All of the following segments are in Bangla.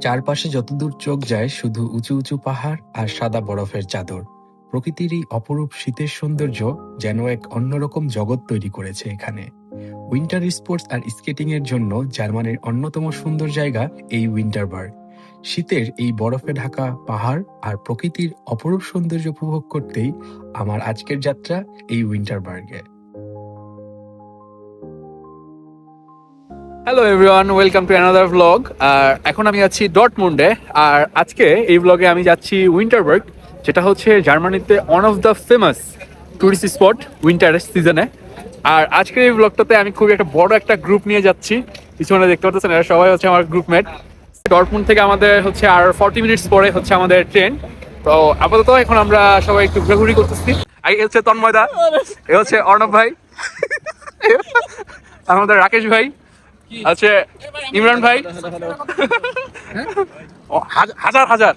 চারপাশে যতদূর চোখ যায় শুধু উঁচু উঁচু পাহাড় আর সাদা বরফের চাদর। প্রকৃতির এই অপরূপ শীতের সৌন্দর্য যেন এক অন্যরকম জগৎ তৈরি করেছে এখানে। উইন্টার স্পোর্টস আর স্কেটিং এর জন্য জার্মানির অন্যতম সুন্দর জায়গা এই উইন্টারবার্গ। শীতের এই বরফে ঢাকা পাহাড় আর প্রকৃতির অপরূপ সৌন্দর্য উপভোগ করতেই আমার আজকের যাত্রা এই উইন্টারবার্গে। Hello everyone, welcome to another blog. আর এখন আমি যাচ্ছি ডর্টমুন্ডে। আর আজকে এই ব্লগে আমি যাচ্ছি উইন্টারবার্গ, যেটা হচ্ছে জার্মানিতে one of the famous tourist spot উইন্টারের সিজনে। আর আজকের এই ব্লগটাতে আমি খুবই একটা বড় একটা গ্রুপ নিয়ে যাচ্ছি। পিছনে দেখতে পাচ্ছেন এরা সবাই হচ্ছে আমার গ্রুপমেট। ডর্টমুন্ড থেকে আমাদের হচ্ছে আর 40 মিনিটস পরে হচ্ছে আমাদের ট্রেন। তো আপাতত এখন আমরা সবাই একটু ঘোরাঘুরি করতেছি। এই হচ্ছে তন্ময়দা, এ হচ্ছে অর্ণব ভাই, আমাদের রাকেশ ভাই আছে, ইমরান ভাই, হাজার হাজার।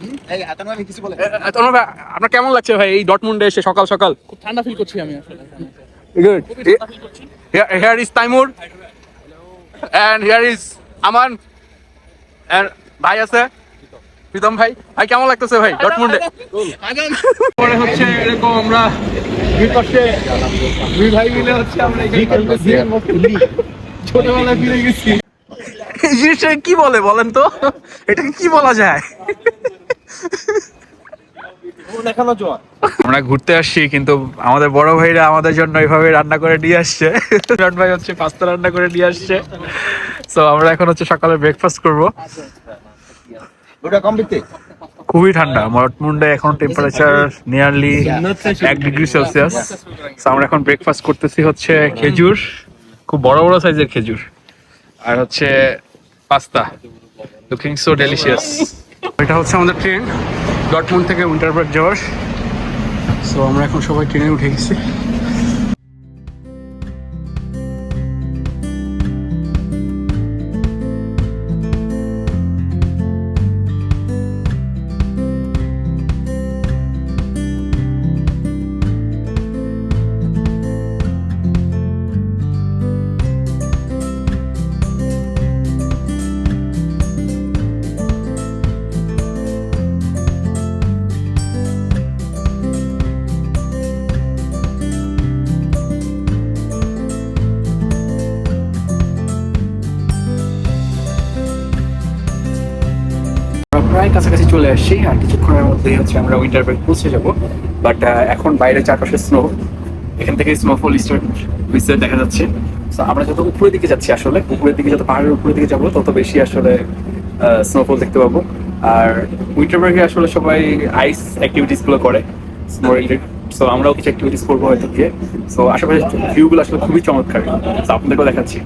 আপনার কেমন লাগছে ভাই এই ডর্টমুন্ডে এসে সকাল সকাল? খুব ঠান্ডা ফিল করছি আমি আসলে। Good. Here is Taimur and here is Aman and ভাই আছে প্রীতম ভাই। ভাই কেমন লাগতেছে ভাই ডর্টমুন্ডে? পরে হচ্ছে এরকম আমরা দুই পাশে দুই ভাই মিলে হচ্ছে আমরা ছোটবেলায় ফিরে গেছি। এই জিনিসটা কি বলে বলেন তো, এটাকে কি বলা যায়? আমরা ঘুরতে আসছি, কিন্তু আমাদের বড় ভাইরা আমাদের জন্য এইভাবে রান্না করে নিয়ে আসছে। বিরাট ভাই হচ্ছে পাস্তা রান্না করে নিয়ে আসছে। তো আমরা এখন হচ্ছে সকালে ব্রেকফাস্ট করবো। খুবই ঠান্ডা ডর্টমুন্ডে, এখন টেম্পারেচার নিয়ারলি 1 ডিগ্রি সেলসিয়াস। আমরা এখন ব্রেকফাস্ট করতেছি হচ্ছে খেজুর, খুব বড় বড় সাইজের খেজুর, আর হচ্ছে পাস্তা। Looking so delicious. এটা হচ্ছে আমাদের ট্রেন ডর্টমুন্ড থেকে উইন্টারবার্গ যাওয়ার। সো আমরা এখন সবাই ট্রেনে উঠে গেছি। প্রায় কাছাকাছি চলে আসছি, আর কিছুক্ষণের মধ্যেই হচ্ছে আমরা উইন্টারবার্গ পৌঁছে যাবো। বাট এখন বাইরে চারপাশে স্নো, এখান থেকে স্নোফল স্টার্ট হয়েছে দেখা যাচ্ছে। তো আমরা যত উপরের দিকে যাচ্ছি, আসলে উপরের দিকে যত পাহাড়ের উপরের দিকে যাবো তত বেশি আসলে স্নোফল দেখতে পাবো। আর উইন্টারবার্গে আসলে সবাই আইস অ্যাক্টিভিটিস গুলো করে, স্নো রিলেটেড। সো আমরাও কিছু অ্যাক্টিভিটিস করবো হয়তো গিয়ে। সো আশেপাশে ভিউগুলো আসলে খুবই চমৎকার, তো আপনাদেরকেও দেখাচ্ছি।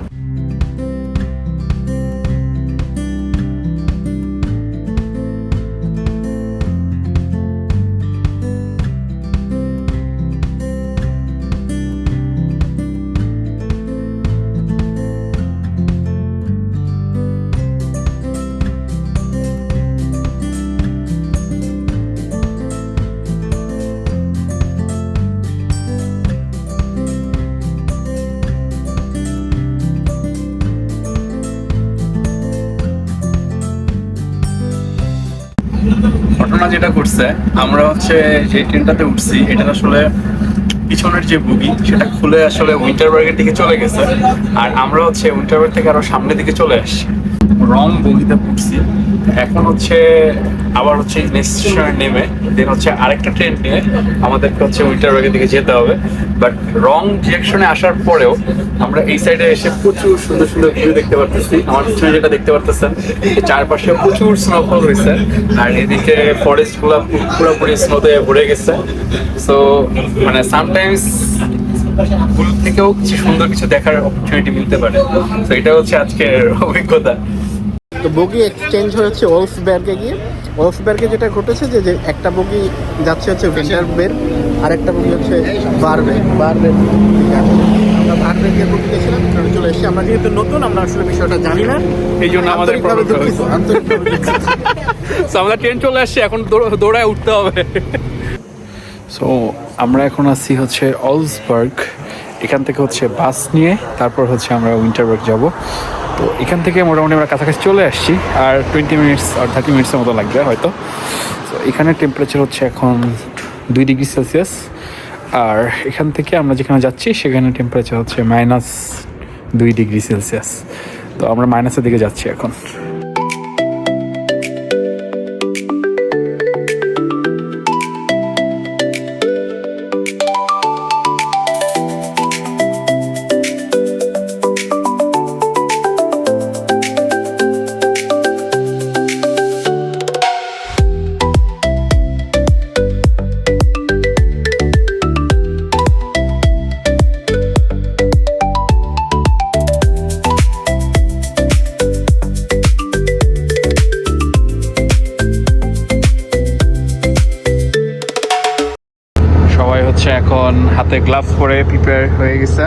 ঘটনা যেটা করছে, আমরা হচ্ছে যে ট্রেনটাতে উঠছি, এটা আসলে পিছনের যে বুগি সেটা খুলে আসলে উইন্টারবার্গের দিকে চলে গেছে। আর আমরা হচ্ছে উইন্টারবার্গ থেকে আরো সামনের দিকে চলে আসছি, রং বগিতে উঠছি। এখন হচ্ছে আবার হচ্ছে নেক্সট স্টেশনে নেমে দেন হচ্ছে আরেকটা ট্রেন নিয়ে আমাদেরকে হচ্ছে উইন্টারবার্গের দিকে যেতে হবে। বাট রং ডিরেকশনে আসার পরেও আমরা এই সাইডে এসে প্রচুর সুন্দর সুন্দর ভিউ দেখতে পারতেছি। আমার পিছনে যেটা দেখতে পারতেছেন, চারপাশে প্রচুর স্নোফল হয়েছে, আর এদিকে ফরেস্ট গুলা পুরোপুরি স্নোতে ভরে গেছে। সো মানে সামটাইমস ভুল থেকেও কিছু সুন্দর কিছু দেখার অপরচুনিটি মিলতে পারে। তো এটা হচ্ছে আজকের অভিজ্ঞতা। তো বগি এক্সচেঞ্জ হয়েছে ওলফসবার্গে গিয়ে। ওলফসবার্গে যেটা ঘটেছে যে একটা বগি যাচ্ছে হচ্ছে উইন্টারবার্গ, আর একটা বগি হচ্ছে বারবের্গ। আমরা বারবের্গের বগি গেছিলাম, চলে এসেছি। আমরা যেহেতু নতুন, আমরা আসলে বিষয়টা জানি না, এই জন্য আমাদের আমাদের ট্রেন চলে আসছে, এখন দৌড়ায় উঠতে হবে। সো আমরা এখন আছি হচ্ছে অলসবার্গ। এখান থেকে হচ্ছে বাস নিয়ে তারপর হচ্ছে আমরা উইন্টারবার্গ যাব। তো এখান থেকে মোটামুটি আমরা কাছাকাছি চলে আসছি, আর 20 মিনিটস আর 30 মিনিটসের মতো লাগবে হয়তো। তো এখানে টেম্পারেচার হচ্ছে এখন 2 ডিগ্রি সেলসিয়াস, আর এখান থেকে আমরা যেখানে যাচ্ছি সেখানে টেম্পারেচার হচ্ছে -2 ডিগ্রি সেলসিয়াস। তো আমরা মাইনাসের দিকে যাচ্ছি এখন। সবাই হচ্ছে এখন হাতে গ্লাভস পরে প্রিপেয়ার হয়ে গেছে,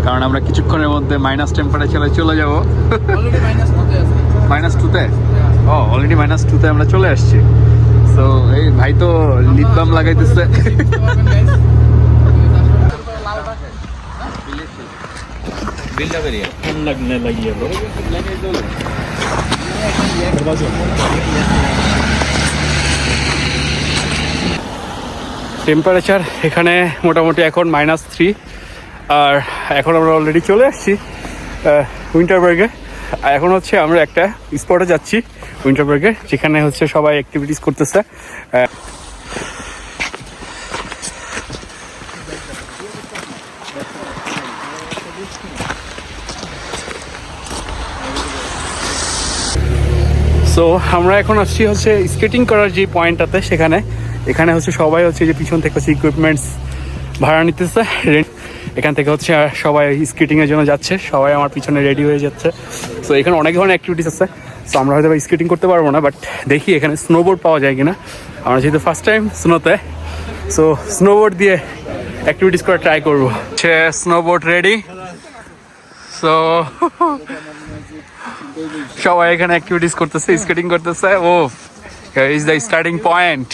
কারণ আমরা কিছুক্ষণের মধ্যে মাইনাস টেম্পারেচারে চলে যাব। -2-তে? ও, অলরেডি -2-তে আমরা চলে আসছি। সো এই ভাই তো লিপ বাম লাগাইতেছে। টেম্পারেচার এখানে মোটামুটি এখন -3, আর এখন আমরা অলরেডি চলে আসছি উইন্টারবার্গে। আর এখন হচ্ছে আমরা একটা স্পটে যাচ্ছি উইন্টারবার্গে, যেখানে হচ্ছে সবাই অ্যাক্টিভিটিস করতেছে। সো আমরা এখন আসছি হচ্ছে স্কেটিং করার যে পয়েন্টটাতে, সেখানে এখানে হচ্ছে সবাই হচ্ছে যে পিছন থেকে হচ্ছে ইকুইপমেন্টস ভাড়া নিতেছে। এখান থেকে হচ্ছে সবাই স্কেটিংয়ের জন্য যাচ্ছে, সবাই আমার পিছনে রেডি হয়ে যাচ্ছে। সো এখানে অনেক ধরনের অ্যাক্টিভিটিস আছে। সো আমরা হয়তো স্কেটিং করতে পারবো না, বাট দেখি এখানে স্নোবোর্ড পাওয়া যায় কিনা। আমরা যেহেতু ফার্স্ট টাইম স্নোতে, সো স্নোবোর্ড দিয়ে অ্যাক্টিভিটিস করে ট্রাই করবো। হচ্ছে স্নোবোর্ড রেডি। সো সবাই এখানে অ্যাক্টিভিটিস করতেছে, স্কেটিং করতেছে। ও, here is the starting point.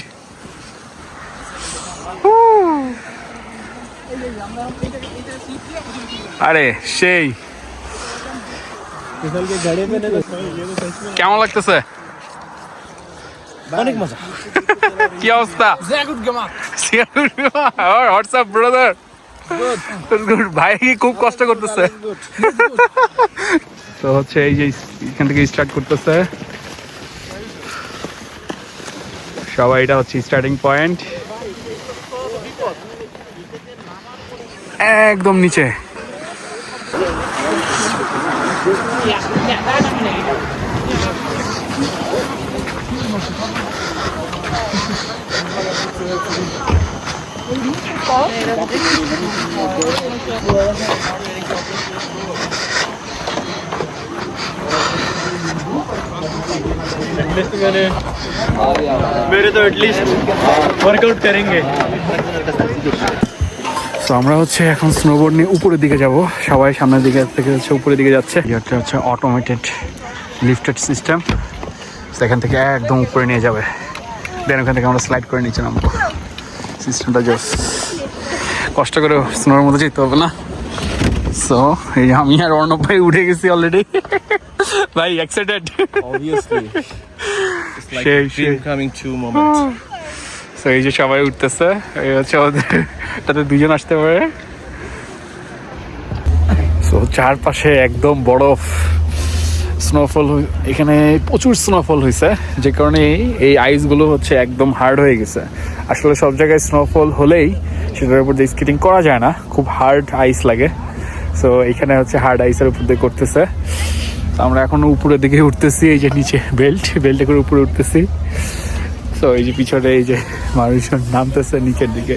আরে সেই কেমন লাগতেছে? অনেক মজা। কি অবস্থা? WhatsApp brother? ভাই খুব কষ্ট করতেছে। তো হচ্ছে এই যে এখান থেকে স্টার্ট করতেছে সবাই, এটা হচ্ছে স্টার্টিং পয়েন্ট, একদম নিচে। मेरे तो एटलीस्ट वर्कआउट करेंगे। তো আমরা হচ্ছে এখন স্নোবোর্ড নিয়ে উপরের দিকে যাব, সবাই সামনের দিকে থেকে হচ্ছে উপরের দিকে যাচ্ছে। এটা হচ্ছে অটোমেটেড লিফটেড সিস্টেম, এখান থেকে একদম উপরে নিয়ে যাবে, দেন ওখান থেকে আমরা স্লাইড করে নিচে নামবো। সিস্টেমটা জোস, কষ্ট করে স্নোর মধ্যে যেতে হবে না। সো এই আমি আর অর্ণব ভাই উঠে গেছি অলরেডি। ভাই এক্সাইটেড? Obviously, it's like সেই, a dream coming true moment. So এই যে সবাই উঠতেছে, এই হচ্ছে ওদের, তাতে 2 জন আসতে পারে। সো চারপাশে একদম বরফ, স্নোফল, এখানে প্রচুর স্নোফল হয়েছে, যে কারণে এই আইসগুলো হচ্ছে একদম হার্ড হয়ে গেছে। আসলে সব জায়গায় স্নোফল হলেই সেটার উপর দিয়ে স্কেটিং করা যায় না, খুব হার্ড আইস লাগে। সো এখানে হচ্ছে হার্ড আইসের উপর দিয়ে করতেছে। তো আমরা এখন উপরের দিকে উঠতেছি, এই যে নিচে বেল্টে করে উপরে উঠতেছি। সো এই যে পিছনে এই যে মানুষজন নামতেছে নিচের দিকে।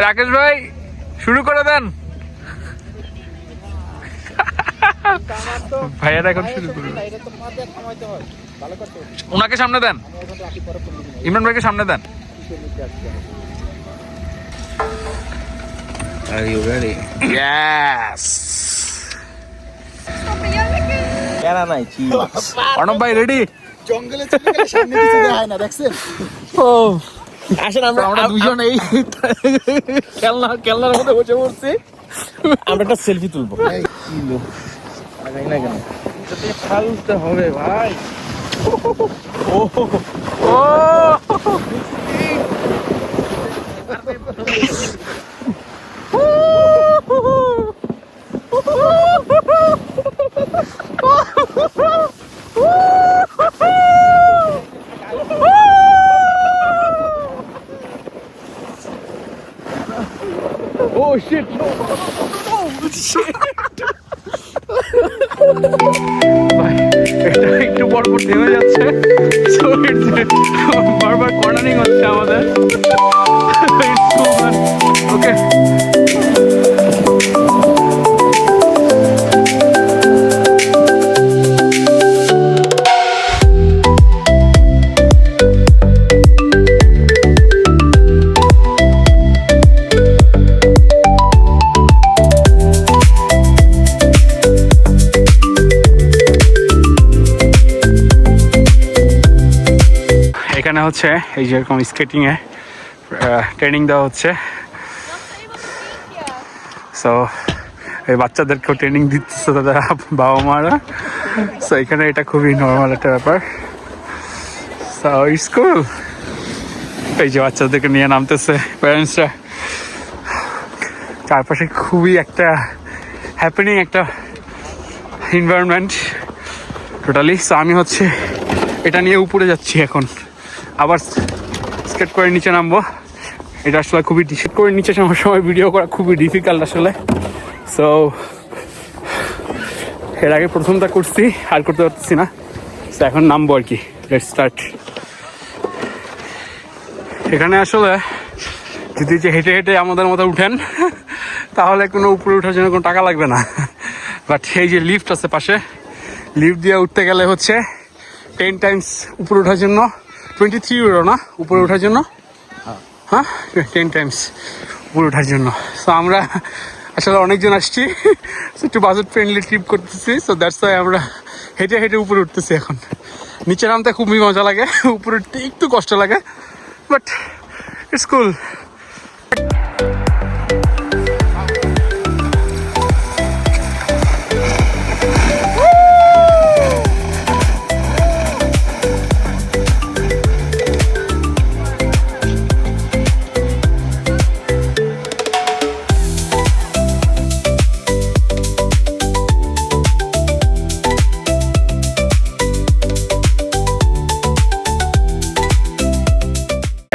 রাকেশ ভাই শুরু করে দেন। ভাইয়ারা এখন শুরু করবে। ওনাকে সামনে দেন, ইমরান ভাইকে সামনে দেন। Are you ready? Yes. Kera nai chi. Arnab ভাই রেডি? জঙ্গলে চলে গেলে সামনে কিছু দেখায় না, দেখছেন? আসেন আমরা দুজন এই খেলনার মধ্যে বসে পড়ছি, আমরা একটা সেলফি তুলবো। আগাই না কেন? এটা ফালতে হবে ভাই। Oh shit! ভাই, এটা একটু পর পর থেমে যাচ্ছে, so বারবার কর্নারিং হচ্ছে আমাদের। ওকে, এখানে হচ্ছে এই যেরকম স্কেটিং এ ট্রেনিং দেওয়া হচ্ছে, সো এই বাচ্চাদেরকেও ট্রেনিং দিচ্ছে তাদের বাবা মারা। সো এখানে এটা খুবই নর্মাল একটা ব্যাপার। সো ইটস কুল। এই যে বাচ্চাদেরকে নিয়ে নামতেছে প্যারেন্টসরা, চারপাশে খুবই একটা হ্যাপেনিং একটা এনভায়রনমেন্ট টোটালি। সো আমি হচ্ছে এটা নিয়ে উপরে যাচ্ছি এখন, আবার স্কেট করে নিচে নামবো। এটা আসলে খুবই স্কেট করে নিচে নামার সময় ভিডিও করা খুবই ডিফিকাল্ট আসলে। সো এর আগে প্রথমটা করছি, আর করতে পারতেছি না। সো এখন নামবো আর কি। Let's start. এখানে আসলে যদি যে হেঁটে হেঁটে আমাদের মতো উঠেন তাহলে কোনো উপরে ওঠার জন্য কোনো টাকা লাগবে না, বাট এই যে লিফট আছে পাশে, লিফট দিয়ে উঠতে গেলে হচ্ছে 10 টাইমস উপরে ওঠার জন্য 23 ইউরো না উপরে ওঠার জন্য, হ্যাঁ 10 টাইমস উপরে ওঠার জন্য। সো আমরা আসলে অনেকজন আসছি, একটু বাজেট ফ্রেন্ডলি ট্রিপ করতেছি। সো দ্যাটস ওয়াই আমরা হেঁটে হেঁটে উপরে উঠতেছি। এখন নিচে নামতে খুবই মজা লাগে, উপরে উঠতে একটু কষ্ট লাগে, বাট ইটস কুল।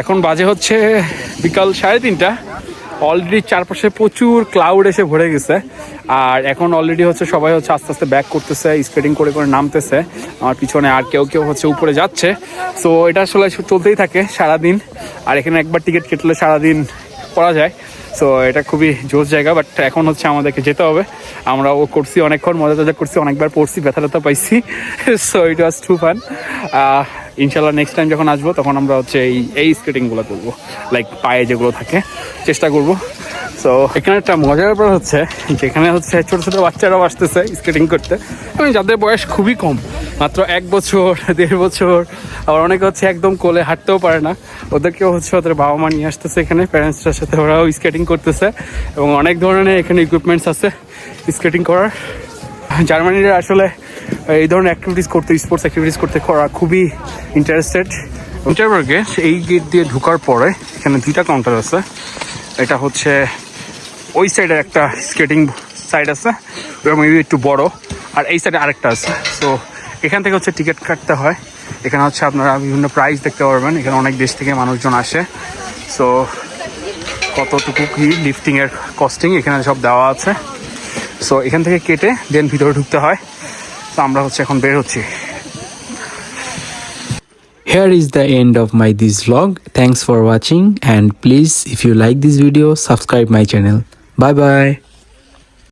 এখন বাজে হচ্ছে বিকাল 3:30। অলরেডি চারপাশে প্রচুর ক্লাউড এসে ভরে গেছে, আর এখন অলরেডি হচ্ছে সবাই হচ্ছে আস্তে আস্তে ব্যাক করতেছে, স্কেটিং করে করে নামতেছে। আমার পিছনে আর কেউ কেউ হচ্ছে উপরে যাচ্ছে। সো এটা আসলে চলতেই থাকে সারাদিন, আর এখানে একবার টিকিট কেটলে সারাদিন করা যায়। সো এটা খুবই জোশ জায়গা, বাট এখন হচ্ছে আমাদেরকে যেতে হবে। আমরা ও করছি অনেকক্ষণ, মজা টজা করছি, অনেকবার পড়ছি, ব্যথা ট্যাথা পাইছি। So it was too fun. ইনশাল্লাহ নেক্সট টাইম যখন আসবো তখন আমরা হচ্ছে এই স্কেটিংগুলো করবো, লাইক পায়ে যেগুলো থাকে চেষ্টা করবো। সো এখানে একটা মজার ব্যাপার হচ্ছে যেখানে হচ্ছে ছোটো ছোটো বাচ্চারাও আসতেছে স্কেটিং করতে, এবং যাদের বয়স খুবই কম, মাত্র 1 বছর 1.5 বছর, আবার অনেকে হচ্ছে একদম কোলে হাঁটতেও পারে না, ওদেরকেও হচ্ছে ওদের বাবা মা নিয়ে আসতেছে এখানে, প্যারেন্টসটার সাথে ওরাও স্কেটিং করতেছে। এবং অনেক ধরনের এখানে ইকুইপমেন্টস আছে স্কেটিং করার। জার্মানিরা আসলে এই ধরনের অ্যাক্টিভিটিস করতে, স্পোর্টস অ্যাক্টিভিটিস করতে করা খুবই ইন্টারেস্টেড। উইন্টারবার্গে এই গেট দিয়ে ঢোকার পরে এখানে 2টা কাউন্টার আছে। এটা হচ্ছে ওই সাইডের একটা স্কেটিং সাইড আছে, ওটা মেবি একটু বড়, আর এই সাইডে আরেকটা আছে। সো এখান থেকে হচ্ছে টিকিট কাটতে হয়। এখানে হচ্ছে আপনারা বিভিন্ন প্রাইস দেখতে পারবেন, এখানে অনেক দেশ থেকে মানুষজন আসে। সো কতটুকু কি লিফটিংয়ের কস্টিং এখানে সব দেওয়া আছে। সো এখান থেকে কেটে দেন ভিতরে ঢুকতে হয়। তো আমরা হচ্ছে এখন বের হচ্ছি। Here is the end of this vlog. Thanks for watching, and please if you like this video subscribe my channel. Bye bye.